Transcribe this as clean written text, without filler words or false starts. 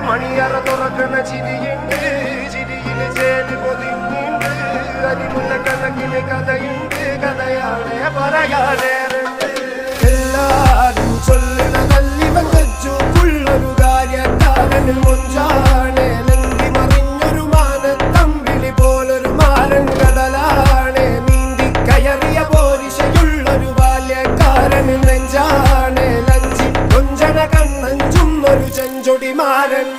മണിയറ തുറക്കുന്ന ചിരിയുണ്ട്, ചിരിയില് ചേല് പൊതിഞ്ഞുണ്ട്, അരിമുല്ല കണക്കിന് കഥയുണ്ട്, കഥയാളെ പറയാനേറുണ്ട്. എല്ലാരും ചൊല്ലണ നല്ലിവൻ തെച്ചുള്ളൊരു കാര്യക്കാരന് മൊഞ്ചാണ്, ലങ്കി മറിഞ്ഞൊരു മാനത്തമ്പിളി പോലൊരു മാരൻ കടലാണ്, നീന്തി കയറിയ പോരിശയുള്ളൊരു ബാല്യക്കാരന് നെഞ്ചാണ്, ലഞ്ചി കൊഞ്ചന കണ്ണഞ്ചും ഒരു ചെഞ്ചൊടി മാരൻ.